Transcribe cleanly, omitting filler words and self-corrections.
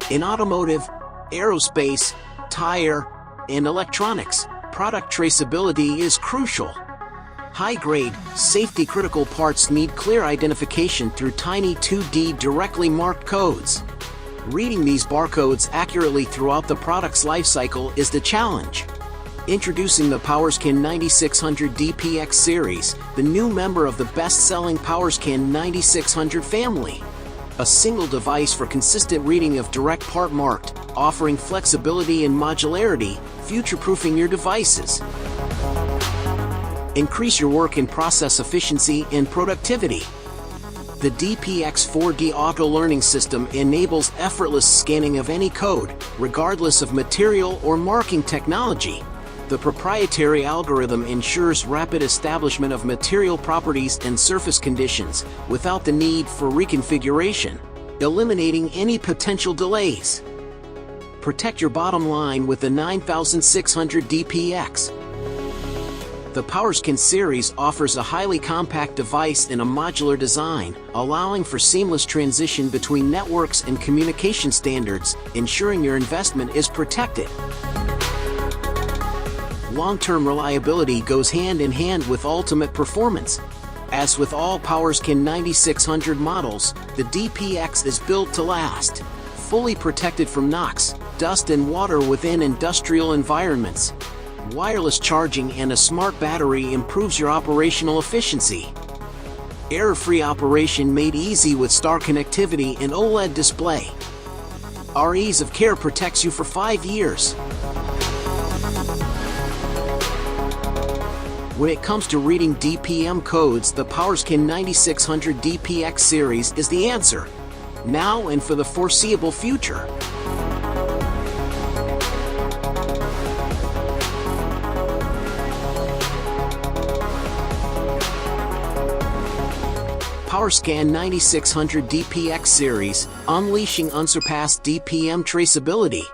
In automotive, aerospace, tyre, and electronics, product traceability is crucial. High-grade, safety-critical parts need clear identification through tiny 2D directly marked codes. Reading these barcodes accurately throughout the product's lifecycle is the challenge. Introducing the PowerScan 9600 DPX Series, the new member of the best-selling PowerScan 9600 family. A single device for consistent reading of direct part marked, offering flexibility and modularity, future-proofing your devices. Increase your work and process efficiency and productivity. The DPX 4D Auto Learning System enables effortless scanning of any code, regardless of material or marking technology. The proprietary algorithm ensures rapid establishment of material properties and surface conditions without the need for reconfiguration, eliminating any potential delays. Protect your bottom line with the 9600 DPX. The PowerScan series offers a highly compact device in a modular design, allowing for seamless transition between networks and communication standards, ensuring your investment is protected. Long-term reliability goes hand in hand with ultimate performance. As with all PowerScan 9600 models, the DPX is built to last, fully protected from NOx, dust and water within industrial environments. Wireless charging and a smart battery improves your operational efficiency. Error-free operation made easy with star connectivity and OLED display. Our ease of care protects you for 5 years. When it comes to reading DPM codes, the PowerScan 9600 DPX series is the answer, now and for the foreseeable future. PowerScan 9600 DPX series, unleashing unsurpassed DPM traceability.